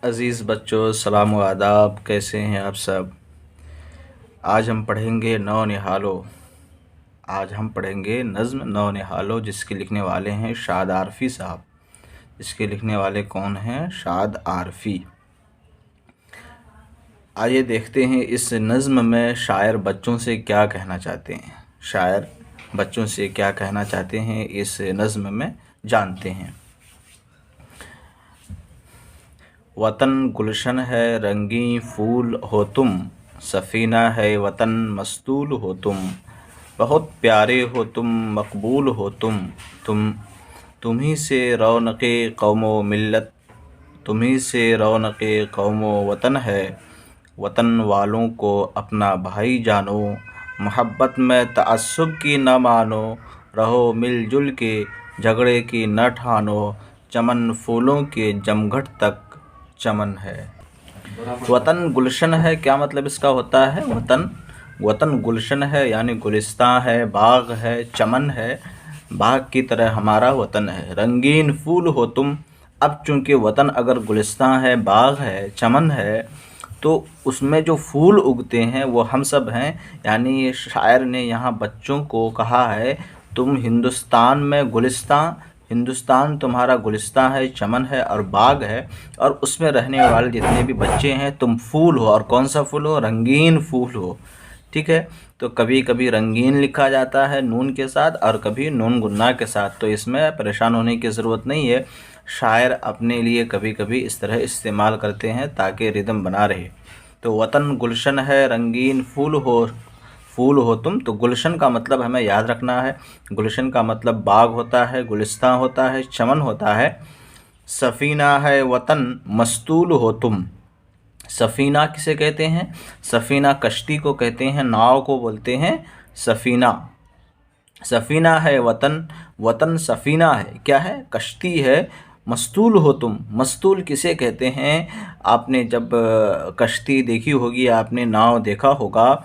عزیز بچوں، سلام و آداب، کیسے ہیں آپ سب؟ آج ہم پڑھیں گے نو نہالو۔ آج ہم پڑھیں گے نظم نو نہالو، جس کے لکھنے والے ہیں شاد عارفی صاحب۔ اس کے لکھنے والے کون ہیں؟ شاد عارفی۔ آئیے دیکھتے ہیں اس نظم میں شاعر بچوں سے کیا کہنا چاہتے ہیں۔ شاعر بچوں سے کیا کہنا چاہتے ہیں اس نظم میں جانتے ہیں۔ وطن گلشن ہے رنگیں پھول ہو تم، سفینہ ہے وطن مستول ہو تم، بہت پیارے ہو تم مقبول ہو تمہیں سے رونق قوم و ملت، تمہیں سے رونق قوم و وطن ہے، وطن والوں کو اپنا بھائی جانو، محبت میں تعصب کی نہ مانو، رہو مل جل کے جھگڑے کی نہ ٹھانو، چمن پھولوں کے جمگھٹ تک چمن ہے۔ وطن گلشن ہے، کیا مطلب اس کا ہوتا ہے؟ وطن گلشن ہے یعنی گلستان ہے، باغ ہے، چمن ہے، باغ کی طرح ہمارا وطن ہے۔ رنگین پھول ہو تم، اب چونکہ وطن اگر گلستان ہے، باغ ہے، چمن ہے، تو اس میں جو پھول اگتے ہیں وہ ہم سب ہیں۔ یعنی شاعر نے یہاں بچوں کو کہا ہے تم ہندوستان میں ہندوستان تمہارا گلستان ہے، چمن ہے اور باغ ہے، اور اس میں رہنے والے جتنے بھی بچے ہیں تم پھول ہو، اور کون سا پھول ہو؟ رنگین پھول ہو۔ ٹھیک ہے، تو کبھی کبھی رنگین لکھا جاتا ہے نون کے ساتھ اور کبھی نون گنا کے ساتھ، تو اس میں پریشان ہونے کی ضرورت نہیں ہے۔ شاعر اپنے لیے کبھی کبھی اس طرح استعمال کرتے ہیں تاکہ ردم بنا رہے۔ تو وطن گلشن ہے رنگین پھول ہو تم، تو گلشن کا مطلب ہمیں یاد رکھنا ہے۔ گلشن کا مطلب باغ ہوتا ہے، گلستان ہوتا ہے، چمن ہوتا ہے۔ سفینہ ہے وطن مستول ہو تم، سفینہ کسے کہتے ہیں؟ سفینہ کشتی کو کہتے ہیں، ناؤ کو بولتے ہیں سفینہ۔ سفینہ ہے وطن سفینہ ہے، کیا ہے؟ کشتی ہے۔ مستول ہو تم، مستول کسے کہتے ہیں؟ آپ نے جب کشتی دیکھی ہوگی، آپ نے ناؤ دیکھا ہوگا،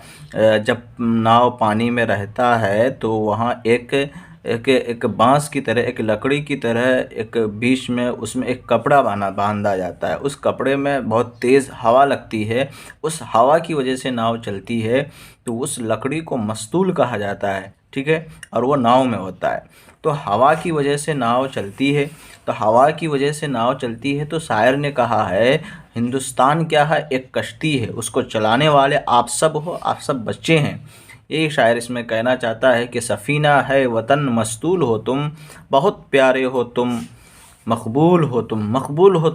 جب ناؤ پانی میں رہتا ہے تو وہاں ایک بانس کی طرح، ایک لکڑی کی طرح، ایک بیچ میں اس میں ایک کپڑا باندھا جاتا ہے۔ اس کپڑے میں بہت تیز ہوا لگتی ہے، اس ہوا کی وجہ سے ناؤ چلتی ہے، تو اس لکڑی کو مستول کہا جاتا ہے۔ ٹھیک ہے، اور وہ ناؤ میں ہوتا ہے۔ تو ہوا کی وجہ سے ناؤ چلتی ہے، تو ہوا کی وجہ سے ناؤ چلتی ہے، تو شاعر نے کہا ہے ہندوستان کیا ہے؟ ایک کشتی ہے، اس کو چلانے والے آپ سب ہو، آپ سب بچے ہیں۔ یہی شاعر اس میں کہنا چاہتا ہے کہ سفینہ ہے وطن مستول ہو تم، بہت پیارے ہو تم مقبول ہو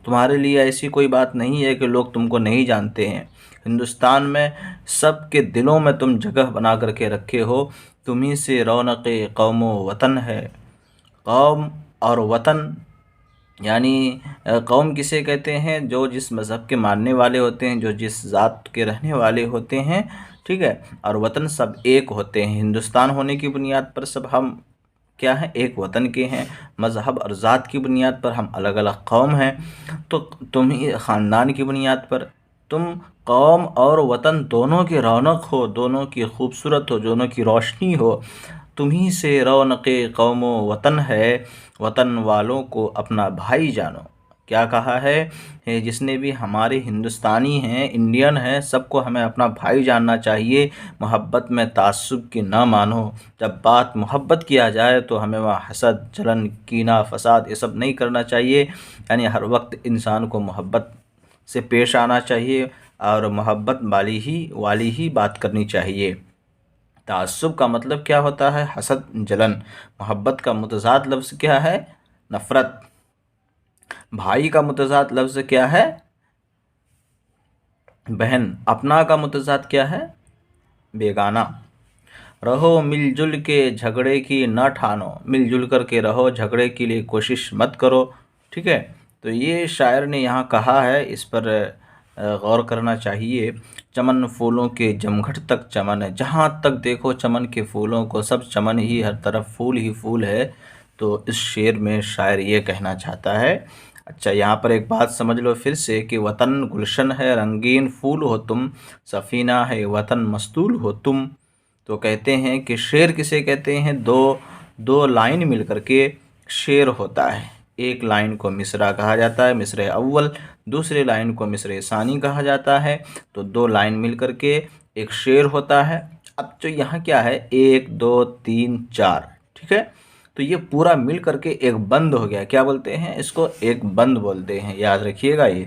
تمہارے لیے ایسی کوئی بات نہیں ہے کہ لوگ تم کو نہیں جانتے ہیں۔ ہندوستان میں سب کے دلوں میں تم جگہ بنا کر کے رکھے ہو، تمہیں سے رونق قوم و وطن ہے۔ قوم اور وطن یعنی قوم کسے کہتے ہیں؟ جو جس مذہب کے ماننے والے ہوتے ہیں، جو جس ذات کے رہنے والے ہوتے ہیں۔ ٹھیک ہے، اور وطن سب ایک ہوتے ہیں۔ ہندوستان ہونے کی بنیاد پر سب ہم کیا ہیں؟ ایک وطن کے ہیں۔ مذہب اور ذات کی بنیاد پر ہم الگ الگ قوم ہیں۔ تو تم ہی خاندان کی بنیاد پر تم قوم اور وطن دونوں کی رونق ہو، دونوں کی خوبصورت ہو، دونوں کی روشنی ہو، تمہیں سے رونق قوم و وطن ہے، وطن والوں کو اپنا بھائی جانو۔ کیا کہا ہے؟ جس نے بھی ہمارے ہندوستانی ہیں، انڈین ہیں، سب کو ہمیں اپنا بھائی جاننا چاہیے، محبت میں تعصب کی نہ مانو۔ جب بات محبت کیا جائے تو ہمیں وہاں حسد، جلن، کینہ، فساد یہ سب نہیں کرنا چاہیے۔ یعنی ہر وقت انسان کو محبت سے پیش آنا چاہیے اور محبت والی ہی بات کرنی چاہیے۔ تعصب کا مطلب کیا ہوتا ہے؟ حسد، جلن۔ محبت کا متضاد لفظ کیا ہے؟ نفرت۔ بھائی کا متضاد لفظ کیا ہے؟ بہن۔ اپنا کا متضاد کیا ہے؟ بیگانہ۔ رہو مل جل کے جھگڑے کی نہ ٹھانو، مل جل کر کے رہو، جھگڑے کے لیے کوشش مت کرو۔ ٹھیک ہے، تو یہ شاعر نے یہاں کہا ہے، اس پر غور کرنا چاہیے۔ چمن پھولوں کے جمگھٹ تک چمن ہے، جہاں تک دیکھو چمن کے پھولوں کو، سب چمن ہی، ہر طرف پھول ہی پھول ہے۔ تو اس شعر میں شاعر یہ کہنا چاہتا ہے۔ اچھا، یہاں پر ایک بات سمجھ لو پھر سے کہ وطن گلشن ہے رنگین پھول ہو تم، سفینہ ہے وطن مستول ہو تم۔ تو کہتے ہیں کہ شعر کسے کہتے ہیں؟ دو لائن مل کر کے شعر ہوتا ہے۔ ایک لائن کو مصرع کہا جاتا ہے، مصرع اول، دوسری لائن کو مصرع ثانی کہا جاتا ہے، تو دو لائن مل کر کے ایک شعر ہوتا ہے۔ اب جو یہاں کیا ہے، 1 2 3 4، ٹھیک ہے، تو یہ پورا مل کر کے ایک بند ہو گیا۔ کیا بولتے ہیں اس کو؟ ایک بند بولتے ہیں، یاد رکھیے گا یہ۔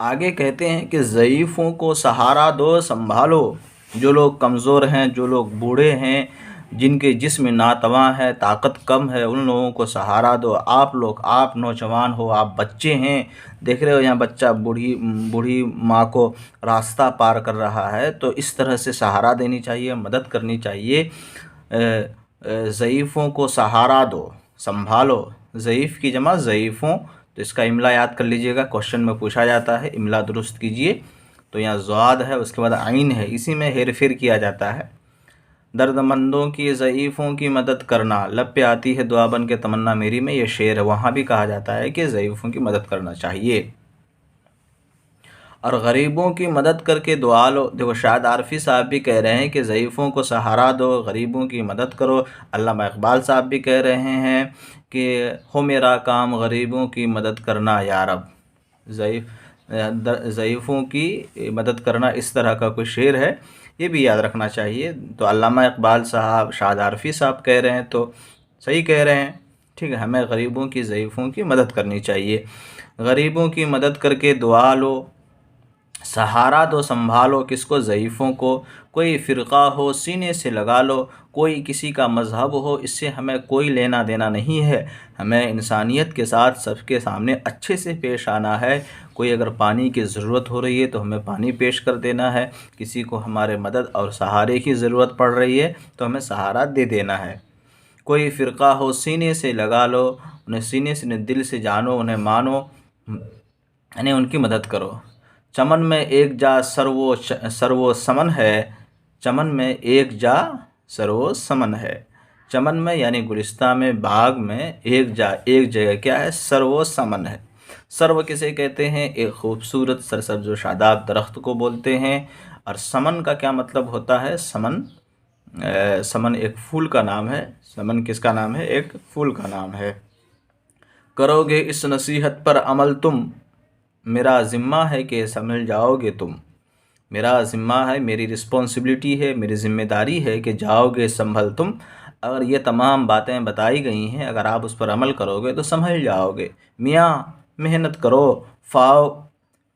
آگے کہتے ہیں کہ ضعیفوں کو سہارا دو سنبھالو، جو لوگ کمزور ہیں، جو لوگ بوڑھے ہیں، جن کے جسم ناتواں ہے، طاقت کم ہے، ان لوگوں کو سہارا دو۔ آپ لوگ، آپ نوجوان ہو، آپ بچے ہیں، دیکھ رہے ہو یہاں بچہ بوڑھی ماں کو راستہ پار کر رہا ہے، تو اس طرح سے سہارا دینی چاہیے، مدد کرنی چاہیے۔ ضعیفوں کو سہارا دو، سنبھالو، ضعیف کی جمع ضعیفوں، تو اس کا املا یاد کر لیجئے گا، کوشچن میں پوچھا جاتا ہے، املا درست کیجئے۔ تو یہاں ضاد ہے، اس کے بعد عین ہے، اسی میں ہیر پھیر کیا جاتا ہے۔ درد مندوں کی، ضعیفوں کی مدد کرنا، لب پہ آتی ہے دعا بن کے تمنا میری میں، یہ شعر ہے، وہاں بھی کہا جاتا ہے کہ ضعیفوں کی مدد کرنا چاہیے۔ اور غریبوں کی مدد کر کے دعا لو، دیکھو شاہد عارفی صاحب بھی کہہ رہے ہیں کہ ضعیفوں کو سہارا دو، غریبوں کی مدد کرو۔ علامہ اقبال صاحب بھی کہہ رہے ہیں کہ ہو میرا کام غریبوں کی مدد کرنا یا رب۔ ضعیفوں کی مدد کرنا، اس طرح کا کوئی شعر ہے، یہ بھی یاد رکھنا چاہیے۔ تو علامہ اقبال صاحب، شاہد عارفی صاحب کہہ رہے ہیں تو صحیح کہہ رہے ہیں، ٹھیک ہے، ہمیں غریبوں کی، ضعیفوں کی مدد کرنی چاہیے۔ غریبوں کی مدد کر کے دعا لو، سہارا دو سنبھالو، کس کو؟ ضعیفوں کو۔ کوئی فرقہ ہو سینے سے لگا لو، کوئی کسی کا مذہب ہو، اس سے ہمیں کوئی لینا دینا نہیں ہے، ہمیں انسانیت کے ساتھ سب کے سامنے اچھے سے پیش آنا ہے۔ کوئی اگر پانی کی ضرورت ہو رہی ہے تو ہمیں پانی پیش کر دینا ہے، کسی کو ہمارے مدد اور سہارے کی ضرورت پڑ رہی ہے تو ہمیں سہارا دے دینا ہے۔ کوئی فرقہ ہو سینے سے لگا لو، انہیں سینے سے، انہیں دل سے جانو، انہیں مانو، یعنی ان کی مدد کرو۔ چمن میں ایک جا سرو سمن ہے، چمن میں ایک جا سرو سمن ہے، چمن میں یعنی گلستہ میں، باغ میں، ایک جگہ کیا ہے؟ سرو سمن ہے۔ سرو کسے کہتے ہیں؟ ایک خوبصورت سرسبز و شاداب درخت کو بولتے ہیں۔ اور سمن کا کیا مطلب ہوتا ہے؟ سمن ایک پھول کا نام ہے۔ سمن کس کا نام ہے؟ ایک پھول کا نام ہے۔ کرو گے اس نصیحت پر عمل تم، میرا ذمہ ہے کہ سمجھ جاؤ گے تم، میرا ذمہ ہے، میری رسپانسبلٹی ہے، میری ذمہ داری ہے کہ جاؤ گے سنبھل تم۔ اگر یہ تمام باتیں بتائی گئی ہیں، اگر آپ اس پر عمل کرو گے تو سنبھل جاؤ گے۔ میاں محنت کرو،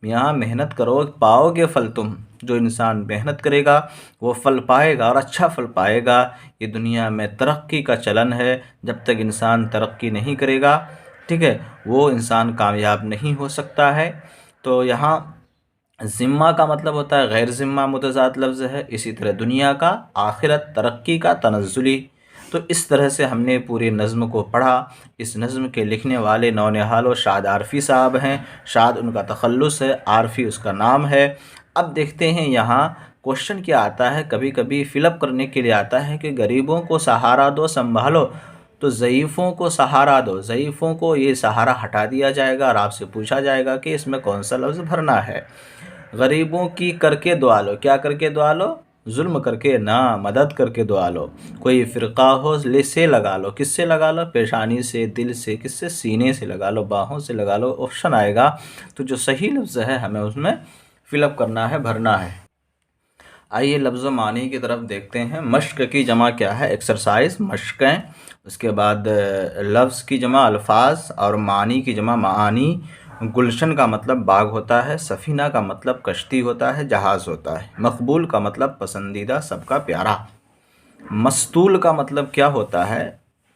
میاں محنت کرو، پاؤ گے پھل تم۔ جو انسان محنت کرے گا وہ پھل پائے گا، اور اچھا پھل پائے گا۔ یہ دنیا میں ترقی کا چلن ہے، جب تک انسان ترقی نہیں کرے گا، ٹھیک ہے، وہ انسان کامیاب نہیں ہو سکتا ہے۔ تو یہاں ذمہ کا مطلب ہوتا ہے غیر ذمہ، متضاد لفظ ہے۔ اسی طرح دنیا کا، آخرت، ترقی کا، تنزلی۔ تو اس طرح سے ہم نے پوری نظم کو پڑھا۔ اس نظم کے لکھنے والے نونہال و شاہد عارفی صاحب ہیں، شاہد ان کا تخلص ہے، عارفی اس کا نام ہے۔ اب دیکھتے ہیں یہاں کوشچن کیا آتا ہے، کبھی کبھی فل اپ کرنے کے لیے آتا ہے کہ غریبوں کو سہارا دو سنبھالو، تو ضعیفوں کو سہارا دو، ضعیفوں کو یہ سہارا ہٹا دیا جائے گا اور آپ سے پوچھا جائے گا کہ اس میں کون سا لفظ بھرنا ہے۔ غریبوں کی کر کے دعا لو، کیا کر کے دعا لو؟ ظلم کر کے نہ، مدد کر کے دعا لو۔ کوئی فرقہ ہو سے لگا لو، کس سے لگا لو؟ پیشانی سے، دل سے، کس سے؟ سینے سے لگا لو، باہوں سے لگا لو، آپشن آئے گا۔ تو جو صحیح لفظ ہے ہمیں اس میں فل اپ کرنا ہے، بھرنا ہے۔ آئیے لفظ و معنی کی طرف دیکھتے ہیں۔ مشق کی جمع کیا ہے؟ ایکسرسائز، مشقیں۔ اس کے بعد لفظ کی جمع الفاظ، اور معنی کی جمع معانی۔ گلشن کا مطلب باغ ہوتا ہے، سفینہ کا مطلب کشتی ہوتا ہے، جہاز ہوتا ہے۔ مقبول کا مطلب پسندیدہ، سب کا پیارا۔ مستول کا مطلب کیا ہوتا ہے؟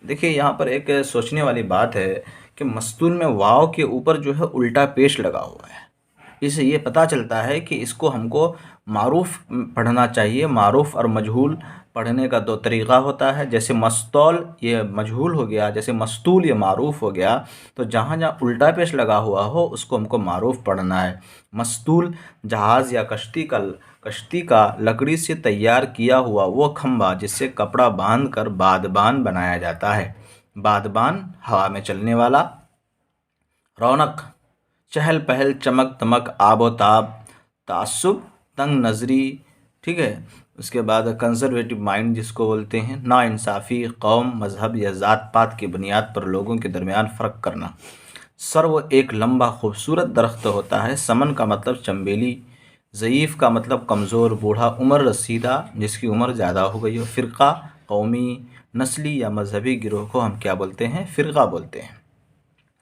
دیکھیے یہاں پر ایک سوچنے والی بات ہے کہ مستول میں واو کے اوپر جو ہے الٹا پیش لگا ہوا ہے، اس سے یہ پتہ چلتا ہے کہ اس کو ہم کو معروف پڑھنا چاہیے۔ معروف اور مجہول پڑھنے کا دو طریقہ ہوتا ہے، جیسے مستول یہ مجہول ہو گیا، جیسے مستول یہ معروف ہو گیا۔ تو جہاں جہاں الٹا پیش لگا ہوا ہو اس کو ہم کو معروف پڑھنا ہے۔ مستول جہاز یا کشتی کا لکڑی سے تیار کیا ہوا وہ کھمبا جس سے کپڑا باندھ کر بادبان بنایا جاتا ہے۔ بادبان ہوا میں چلنے والا۔ رونق چہل پہل، چمک دمک، آب و تاب، تعصب، تنگ نظری، ٹھیک ہے۔ اس کے بعد کنزرویٹو مائنڈ جس کو بولتے ہیں، ناانصافی، قوم، مذہب یا ذات پات کی بنیاد پر لوگوں کے درمیان فرق کرنا۔ سرو ایک لمبا خوبصورت درخت ہوتا ہے۔ سمن کا مطلب چنبیلی، ضعیف کا مطلب کمزور، بوڑھا، عمر رسیدہ جس کی عمر زیادہ ہو گئی ہو۔ فرقہ قومی، نسلی یا مذہبی گروہ کو ہم کیا بولتے ہیں؟ فرقہ بولتے ہیں۔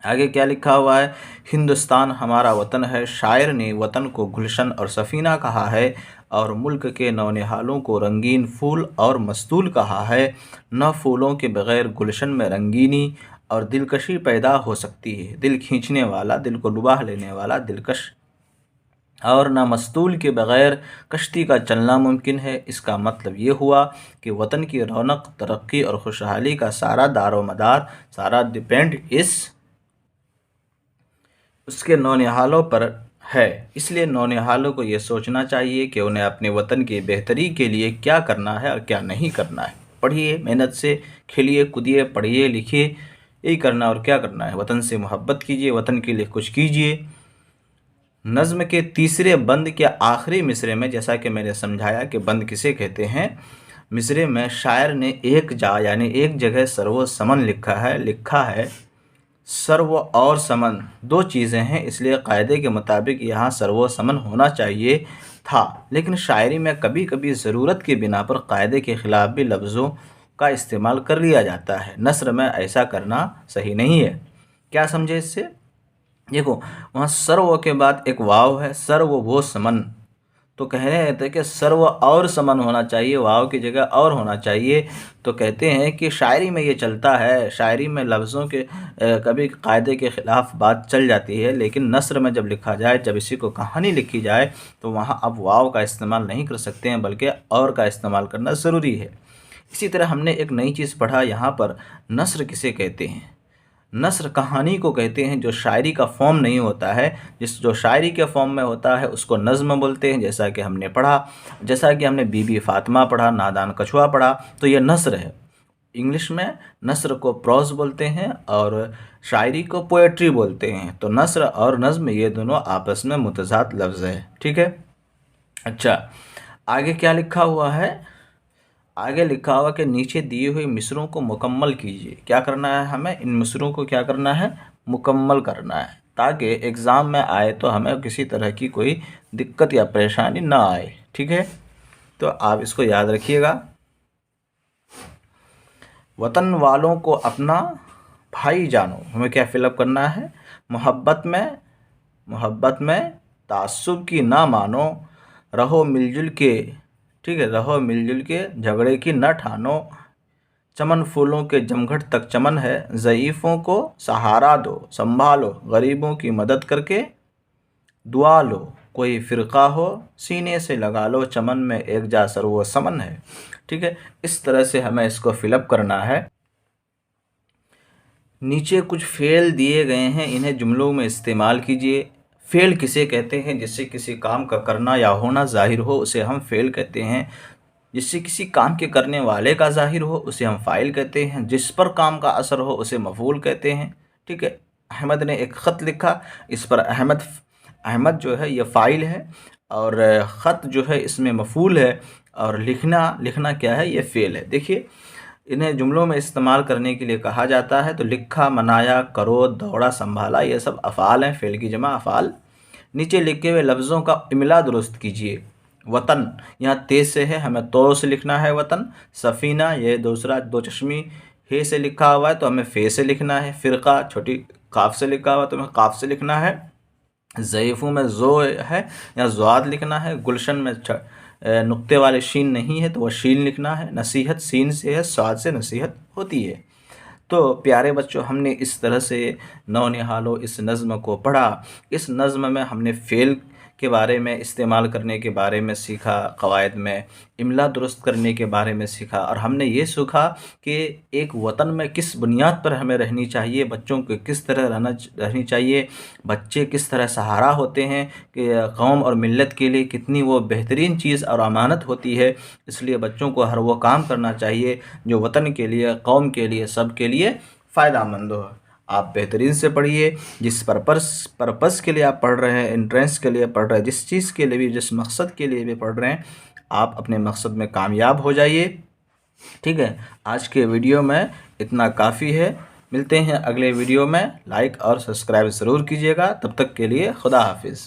آگے کیا لکھا ہوا ہے؟ ہندوستان ہمارا وطن ہے۔ شاعر نے وطن کو گلشن اور سفینہ کہا ہے اور ملک کے نونہالوں کو رنگین پھول اور مستول کہا ہے۔ نہ پھولوں کے بغیر گلشن میں رنگینی اور دلکشی پیدا ہو سکتی ہے، دل کھینچنے والا، دل کو لبھا لینے والا، دلکش، اور نہ مستول کے بغیر کشتی کا چلنا ممکن ہے۔ اس کا مطلب یہ ہوا کہ وطن کی رونق، ترقی اور خوشحالی کا سارا دار و مدار، سارا ڈیپینڈ اس کے نونہالوں پر ہے۔ اس لیے نونہالوں کو یہ سوچنا چاہیے کہ انہیں اپنے وطن کی بہتری کے لیے کیا کرنا ہے اور کیا نہیں کرنا ہے۔ پڑھیے، محنت سے کھیلیے، کودیے، پڑھیے، لکھیے، یہی کرنا اور کیا کرنا ہے۔ وطن سے محبت کیجیے، وطن کے لیے کچھ کیجیے۔ نظم کے تیسرے بند کے آخری مصرے میں، جیسا کہ میں نے سمجھایا کہ بند کسے کہتے ہیں، مصرے میں شاعر نے ایک یعنی ایک جگہ سرو سمن لکھا ہے۔ سرو اور سمن دو چیزیں ہیں، اس لیے قاعدے کے مطابق یہاں سرو سمن ہونا چاہیے تھا، لیکن شاعری میں کبھی کبھی ضرورت کی بنا پر قاعدے کے خلاف بھی لفظوں کا استعمال کر لیا جاتا ہے۔ نثر میں ایسا کرنا صحیح نہیں ہے۔ کیا سمجھے اس سے؟ دیکھو، وہاں سرو کے بعد ایک واو ہے، سرو وہ سمن، تو کہہ رہے تھے کہ سرو اور سمن ہونا چاہیے، واو کی جگہ اور ہونا چاہیے۔ تو کہتے ہیں کہ شاعری میں یہ چلتا ہے، شاعری میں لفظوں کے کبھی قاعدے کے خلاف بات چل جاتی ہے، لیکن نثر میں جب لکھا جائے، جب اسی کو کہانی لکھی جائے تو وہاں اب واو کا استعمال نہیں کر سکتے ہیں، بلکہ اور کا استعمال کرنا ضروری ہے۔ اسی طرح ہم نے ایک نئی چیز پڑھا یہاں پر، نثر کسے کہتے ہیں؟ نثر کہانی کو کہتے ہیں جو شاعری کا فارم نہیں ہوتا ہے، جو شاعری کے فارم میں ہوتا ہے اس کو نظم بولتے ہیں، جیسا کہ ہم نے پڑھا، جیسا کہ ہم نے بی بی فاطمہ پڑھا، نادان کچھوا پڑھا، تو یہ نثر ہے۔ انگلش میں نثر کو پروز بولتے ہیں اور شاعری کو پوئٹری بولتے ہیں۔ تو نثر اور نظم یہ دونوں آپس میں متضاد لفظ ہے، ٹھیک ہے؟ اچھا، آگے کیا لکھا ہوا ہے؟ آگے لکھا ہوا کہ نیچے دیے ہوئے مصروں کو مکمل کیجیے۔ کیا کرنا ہے ہمیں؟ ان مصروں کو کیا کرنا ہے؟ مکمل کرنا ہے، تاکہ ایگزام میں آئے تو ہمیں کسی طرح کی کوئی دقت یا پریشانی نہ آئے، ٹھیک ہے؟ تو آپ اس کو یاد رکھیے گا۔ وطن والوں کو اپنا بھائی جانو، ہمیں کیا فل اپ کرنا ہے؟ محبت میں تعصب کی نہ مانو، رہو مل جل کے، ٹھیک ہے، رہو مل جل کے، جھگڑے کی نہ ٹھانو، چمن پھولوں کے جمگھٹ تک چمن ہے، ضعیفوں کو سہارا دو، سنبھالو، غریبوں کی مدد کر کے دعا لو، کوئی فرقہ ہو سینے سے لگا لو، چمن میں ایک جا سرو سمن ہے، ٹھیک ہے؟ اس طرح سے ہمیں اس کو فل اپ کرنا ہے۔ نیچے کچھ فعل دیے گئے ہیں، انہیں جملوں میں استعمال کیجیے۔ فعل کسے کہتے ہیں؟ جس سے کسی کام کا کرنا یا ہونا ظاہر ہو اسے ہم فعل کہتے ہیں۔ جس سے کسی کام کے کرنے والے کا ظاہر ہو اسے ہم فاعل کہتے ہیں۔ جس پر کام کا اثر ہو اسے مفعول کہتے ہیں، ٹھیک ہے؟ احمد نے ایک خط لکھا، اس پر احمد جو ہے یہ فاعل ہے، اور خط جو ہے اس میں مفعول ہے، اور لکھنا کیا ہے؟ یہ فعل ہے۔ دیکھیے، انہیں جملوں میں استعمال کرنے کے لیے کہا جاتا ہے، تو لکھا، منایا، کرو، دوڑا، سنبھالا، یہ سب افعال ہیں، فعل کی جمع افعال۔ نیچے لکھے ہوئے لفظوں کا املا درست کیجیے۔ وطن یہاں تے سے ہے، ہمیں تو سے لکھنا ہے وطن۔ سفینہ یہ دوسرا دو چشمی ہے سے لکھا ہوا ہے تو ہمیں فے سے لکھنا ہے۔ فرقہ چھوٹی قاف سے لکھا ہوا ہے تو ہمیں قاف سے لکھنا ہے۔ ضعیفوں میں زو ہے یا زواد لکھنا ہے۔ گلشن میں نقطے والے شین نہیں ہے تو وہ شین لکھنا ہے۔ نصیحت سین سے ہے، صاد سے نصیحت ہوتی ہے۔ تو پیارے بچوں، ہم نے اس طرح سے نونہالوں اس نظم کو پڑھا۔ اس نظم میں ہم نے فعل کے بارے میں استعمال کرنے کے بارے میں سیکھا، قواعد میں املا درست کرنے کے بارے میں سیکھا، اور ہم نے یہ سیکھا کہ ایک وطن میں کس بنیاد پر ہمیں رہنی چاہیے، بچوں کو کس طرح رہنی چاہیے، بچے کس طرح سہارا ہوتے ہیں، کہ قوم اور ملت کے لیے کتنی وہ بہترین چیز اور امانت ہوتی ہے۔ اس لیے بچوں کو ہر وہ کام کرنا چاہیے جو وطن کے لیے، قوم کے لیے، سب کے لیے فائدہ مند ہو۔ آپ بہترین سے پڑھیے، جس پرپس کے لیے آپ پڑھ رہے ہیں، انٹرنس کے لیے پڑھ رہے ہیں، جس چیز کے لیے بھی، جس مقصد کے لیے بھی پڑھ رہے ہیں، آپ اپنے مقصد میں کامیاب ہو جائیے۔ ٹھیک ہے، آج کے ویڈیو میں اتنا کافی ہے، ملتے ہیں اگلے ویڈیو میں۔ لائک اور سبسکرائب ضرور کیجیے گا، تب تک کے لیے خدا حافظ۔